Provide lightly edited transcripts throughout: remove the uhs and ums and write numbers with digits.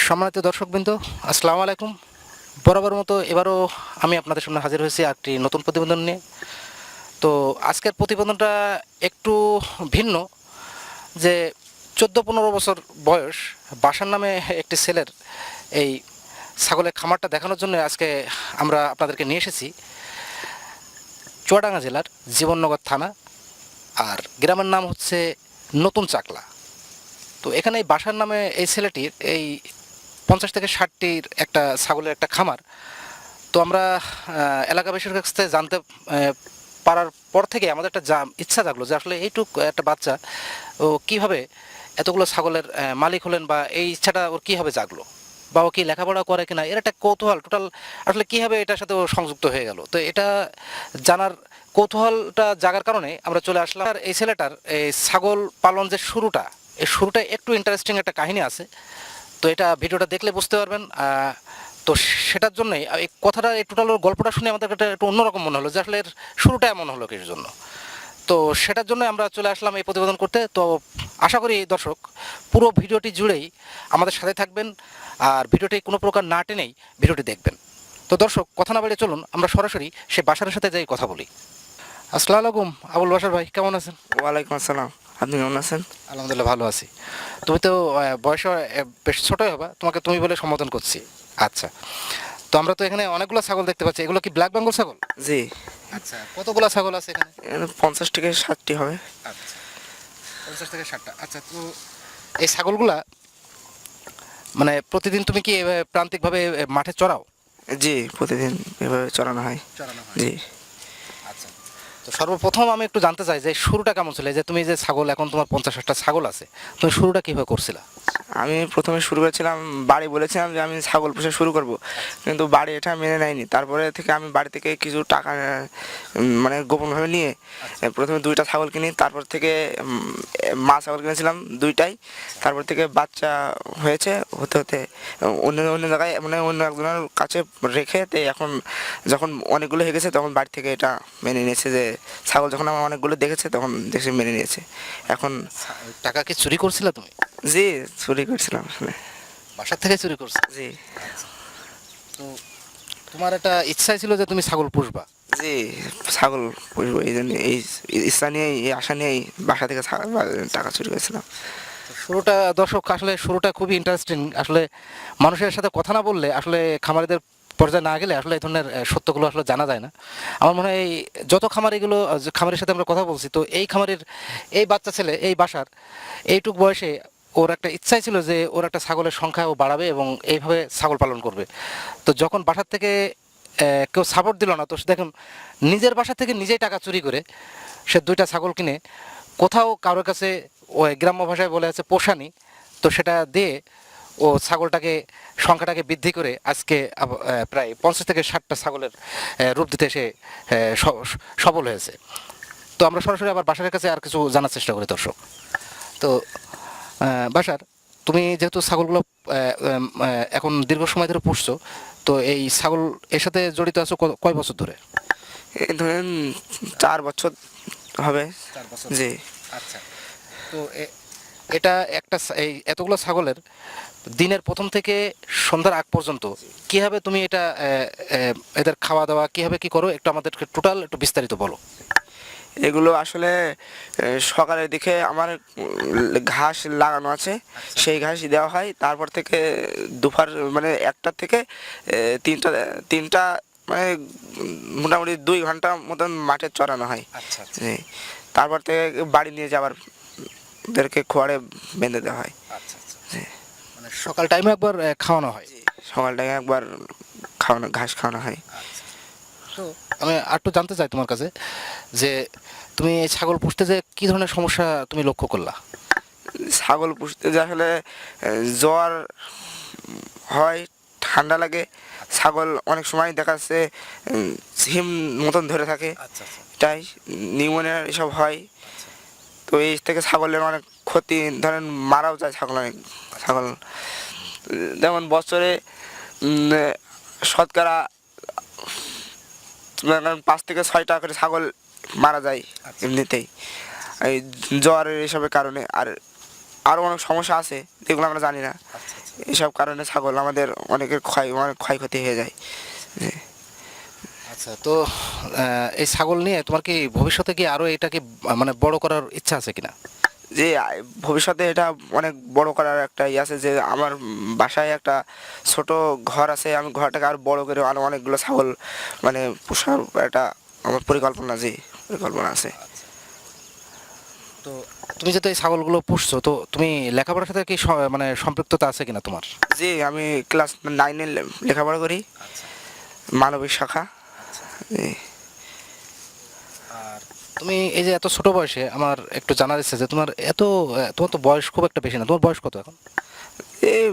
সম্মানিত দর্শকবৃন্দ, আসসালামু আলাইকুম। বরাবর মতো এবারও আমি আপনাদের সামনে হাজির হয়েছি একটি নতুন প্রতিবেদন নিয়ে। তো আজকের প্রতিবেদনটা একটু ভিন্ন, যে 14-15 বছর বয়স বাসার নামে একটি ছেলের এই ছাগলের খামারটা দেখানোর জন্য আজকে আমরা আপনাদেরকে নিয়ে এসেছি চুয়াডাঙ্গা জেলার জীবননগর থানা, আর গ্রামের নাম হচ্ছে নতুন চাকলা। তো এখানে এই বাসার নামে এই ছেলেটির এই 50 থেকে 60টির একটা ছাগলের একটা খামার। তো আমরা এলাকাবাসীর কাছ থেকে জানতে পারার পর থেকে আমাদের একটা ইচ্ছা জাগলো যে আসলে এইটুক একটা বাচ্চা ও কীভাবে এতগুলো ছাগলের মালিক হলেন, বা এই ইচ্ছাটা ওর কীভাবে জাগলো, বা ও কি লেখাপড়া করে কিনা, এর একটা কৌতূহল টোটাল আসলে কীভাবে এটার সাথে ও সংযুক্ত হয়ে গেল। তো এটা জানার কৌতূহলটা জাগার কারণে আমরা চলে আসলাম। আর এই ছেলেটার এই ছাগল পালন যে শুরুটা, এই শুরুটা একটু ইন্টারেস্টিং একটা কাহিনী আছে। তো এটা ভিডিওটা দেখলে বুঝতে পারবেন। তো সেটার জন্যই এই কথাটা, এই টোটাল গল্পটা শুনে আমাদের একটা একটু অন্যরকম মনে হলো যে আসলে এর শুরুটা এমন হলো কিসের জন্য। তো সেটার জন্য আমরা চলে আসলাম এই প্রতিবেদন করতে। তো আশা করি দর্শক পুরো ভিডিওটি জুড়েই আমাদের সাথে থাকবেন, আর ভিডিওটি কোনো প্রকার না টেনেই ভিডিওটি দেখবেন। তো দর্শক, কথা না বাড়িয়ে চলুন আমরা সরাসরি সে বাসারের সাথে যাই কথা বলি। আসসালামু আলাইকুম আবুল বাসার ভাই, কেমন আছেন? ওয়ালাইকুম আসসালাম। আপনি কেমন আছেন? আলহামদুলিল্লাহ ভালো আছি। তুমি তো বয়সে বেশ ছোটই হবা, তোমাকে তুমি বলে সম্বোধন করছি। আচ্ছা, তো আমরা তো এখানে অনেকগুলো ছাগল দেখতে পাচ্ছি, এগুলো কি ব্ল্যাক বেঙ্গল ছাগল? জি। আচ্ছা, কতগুলো ছাগল আছে এখানে? এখানে 50 থেকে 60টি হবে। আচ্ছা, 50 থেকে 60টা। আচ্ছা, তো এই ছাগলগুলা মানে প্রতিদিন তুমি কি এভাবে প্রান্তিকভাবে মাঠে চড়াও? জি, প্রতিদিন এভাবে চড়ানো হয়। চড়ানো হয়। জি। আচ্ছা, তো সর্বপ্রথম আমি একটু জানতে চাই যে শুরুটা কেমন ছিল, এই যে তুমি যে ছাগল, এখন তোমার 50-60টা ছাগল আছে, তুমি শুরুটা কিভাবে করছিলা? আমি প্রথমে শুরু করেছিলাম, বাড়ি বলেছিলাম যে আমি ছাগল পোষা শুরু করব, কিন্তু বাড়ি এটা মেনে নেয়নি। তারপরে থেকে আমি বাড়ি থেকে কিছু টাকা মানে গোপনভাবে নিয়ে প্রথমে 2টা ছাগল কিনি। তারপর থেকে মা ছাগল কিনেছিলাম 2টাই। তারপর থেকে বাচ্চা হয়েছে, হতে হতে অন্য অন্য জায়গায় মানে অন্য একজনের কাছে রেখে তে এখন যখন অনেকগুলো হয়ে গেছে তখন বাড়ি থেকে এটা মেনে নিয়েছে যে ছাগল যখন আমার অনেকগুলো দেখেছে তখন দেখে মেনে নিয়েছে। এখন টাকা কি চুরি করছিলা তুমি? জি, চুরি করছিলাম আসলে। বাসা থেকে চুরি করছো? জি। তো তোমার একটা ইচ্ছা ছিল যে তুমি ছাগল পুষবা? জি, ছাগল পুষবো, এই জন্য এই ইচ্ছা নিয়েই, এই আশা নিয়েই বাসা থেকে টাকা চুরি করেছিলাম। তো শুরুটা দর্শক, আসলে শুরুটা খুবই ইন্টারেস্টিং। আসলে মানুষের সাথে কথা না বললে, আসলে খামারিদের পর্যায়ে না গেলে আসলে এই ধরনের সত্যগুলো আসলে জানা যায় না। আমার মনে হয় এই যত খামারিগুলো, খামারের সাথে আমরা কথা বলছি, তো এই খামারের এই বাচ্চা ছেলে এই বাসার এইটুক বয়সে ওর একটা ইচ্ছাই ছিল যে ওর একটা ছাগলের সংখ্যা ও বাড়াবে এবং এইভাবে ছাগল পালন করবে। তো যখন বাসার থেকে কেউ সাপোর্ট দিল না, তো দেখুন নিজের বাসা থেকে নিজেই টাকা চুরি করে সে 2টা ছাগল কিনে, কোথাও কারোর কাছে ওই গ্রাম্য ভাষায় বলে আছে পোষানি, তো সেটা দিয়ে ও ছাগলটাকে সংখ্যাটাকে বৃদ্ধি করে আজকে প্রায় 50 থেকে 60টা ছাগলের রূপ দিতে সে সফল হয়েছে। তো আমরা সরাসরি আবার বাসারের কাছে আর কিছু জানার চেষ্টা করি দর্শক। তো বাসার, তুমি যেহেতু ছাগলগুলো এখন দীর্ঘ সময় ধরে পুষছো, তো এই ছাগল এর সাথে জড়িত আছো কয় বছর ধরে? এই ধরেন 4 বছর হবে। 4 বছর। জি। আচ্ছা, তো এটা একটা এই এতগুলো ছাগলের দিনের প্রথম থেকে সন্ধ্যার আগ পর্যন্ত কিভাবে তুমি এটা এদের খাওয়া দাওয়া কিভাবে কি করো, একটু আমাদেরকে টোটাল একটু বিস্তারিত বলো। এগুলো আসলে সকালের দিকে আমার ঘাস লাগানো আছে, সেই ঘাস দেওয়া হয়। তারপর থেকে দুপুর মানে 1টা থেকে 3টা 3টা মানে মোটামুটি 2 ঘন্টা মতন মাঠে চড়ানো হয়। আচ্ছা, আচ্ছা। জি। তারপর থেকে বাড়ি নিয়ে যাওয়ার ওদেরকে খোয়ারে বেঁধে দেওয়া হয়। আচ্ছা, আচ্ছা। জি। মানে সকাল টাইমে একবার খাওয়ানো হয়? সকালটাকে একবার খাওয়ানো, ঘাস খাওয়ানো হয়। আচ্ছা, তো আমি একটু জানতে চাই তোমার কাছে যে তুমি এই ছাগল পুষতে যে কি ধরনের সমস্যা তুমি লক্ষ্য করলা? ছাগল পুষতে যে আসলে জ্বর হয়, ঠান্ডা লাগে, ছাগল অনেক সময় দেখা যাচ্ছে ঝিম মতন ধরে থাকে, আচ্ছা, আচ্ছা। এটাই নিউমোনিয়া এসব হয়। তো এই থেকে ছাগলের অনেক ক্ষতি, ধরেন মারাও যায় ছাগল অনেক। ছাগল যেমন বছরে শতকরা 5 থেকে 6টা করে ছাগল মারা যায় এমনিতেই, এই জ্বর এসবের কারণে। আর আরও অনেক সমস্যা আছে যেগুলো আমরা জানি না। এসব কারণে ছাগল আমাদের অনেকের অনেক ক্ষয়ক্ষতি হয়ে যায়। আচ্ছা, তো এই ছাগল নিয়ে তোমার কি ভবিষ্যতে কি আরো এটাকে মানে বড় করার ইচ্ছা আছে কিনা? যে ভবিষ্যতে এটা অনেক বড় করার একটা ইয়ে আছে, যে আমার বাসায় একটা ছোট ঘর আছে, আমি ঘরটাকে আরো বড় করে আরো অনেকগুলো ছাগল মানে পোষার একটা আমার পরিকল্পনা আছে। তো তুমি যেহেতু এই ছাগলগুলো পুষছো, তো তুমি লেখাপড়ার সাথে কি মানে সম্পৃক্ততা আছে কিনা তোমার? জি, আমি ক্লাস 9-এ লেখাপড়া করি, মানবিক শাখা। জি। আর তুমি এই যে এত ছোট বয়সে, আমার একটু জানার ইচ্ছে যে তোমার তো বয়স খুব একটা বেশি না, তোমার বয়স কত এখন? এই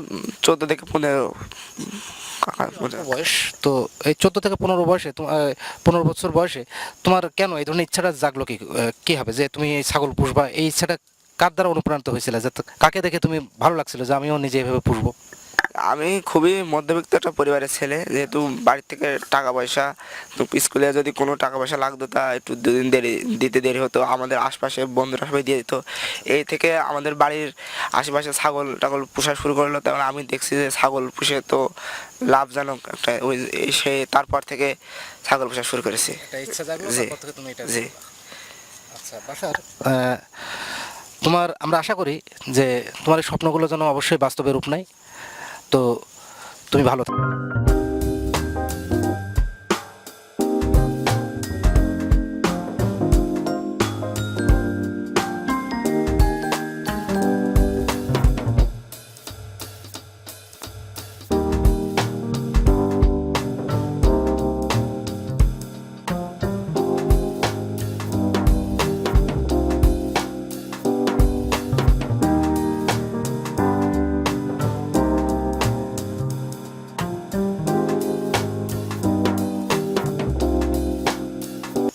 14 থেকে 15 কাকা বয়স তো এই 14 থেকে 15 বয়সে, 15 বছর বয়সে তোমার কেন এই ধরনের ইচ্ছাটা জাগলো? কি হবে যে তুমি এই ছাগল পুষবা, এই ইচ্ছাটা কার দ্বারা অনুপ্রাণিত হয়েছিল? যে কাকে দেখে তুমি ভালো লাগছিল যে আমিও নিজে এভাবে পুষবো? আমি খুবই মধ্যবিত্ত একটা পরিবারের ছেলে, যেহেতু বাড়ি থেকে টাকা পয়সা, তো স্কুলে যদি কোনো টাকা পয়সা লাগতো তা একটু দুদিন দেরি হতো, আমাদের আশপাশে বন্ধুরা সবাই দিয়ে দিত। এই থেকে আমাদের বাড়ির আশেপাশে ছাগল টাগল পোষা শুরু করলো, তখন আমি দেখছি যে ছাগল পুষে তো লাভজনক একটা, সে তারপর থেকে ছাগল পোষা শুরু করেছি। একটা ইচ্ছা জাগলো, জি তারপর থেকে তুমি এটা জি। করলা। আচ্ছা বাসার, আমরা আশা করি যে তোমার এই স্বপ্নগুলো যেন অবশ্যই বাস্তবে রূপ নেয়। তো তুমি ভালো থাকো।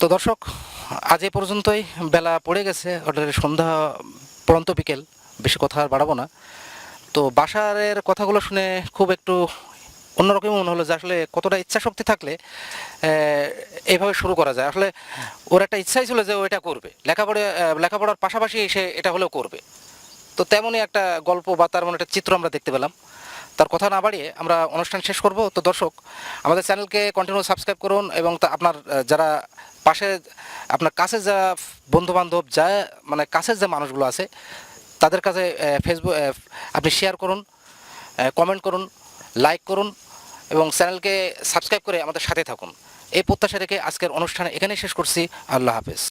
তো দর্শক, আজ এই পর্যন্তই। বেলা পড়ে গেছে, অলরেডি সন্ধ্যা, পড়ন্ত বিকেল, বেশি কথা আর বাড়াবো না। তো বাসারের কথাগুলো শুনে খুব একটু অন্যরকম মনে হলো যে আসলে কতটা ইচ্ছা শক্তি থাকলে এইভাবে শুরু করা যায়। আসলে ওর একটা ইচ্ছাই ছিল যে ও এটা করবে, লেখাপড়ার পাশাপাশি সে এটা হলেও করবে। তো তেমনই একটা গল্প বা তার মানে একটা চিত্র আমরা দেখতে পেলাম। তার কথা না বাড়িয়ে আমরা অনুষ্ঠান শেষ করব। তো দর্শক, আমাদের চ্যানেলকে কন্টিনিউ সাবস্ক্রাইব করুন, এবং আপনার যারা পাশে, আপনার কাছে যা বন্ধুবান্ধব, যা মানে কাছের যে মানুষগুলো আছে, তাদের কাছে ফেসবুক আপনি শেয়ার করুন, কমেন্ট করুন, লাইক করুন, এবং চ্যানেলকে সাবস্ক্রাইব করে আমাদের সাথে থাকুন। এই প্রত্যাশা রেখে আজকের অনুষ্ঠান এখানেই শেষ করছি। আল্লাহ হাফেজ।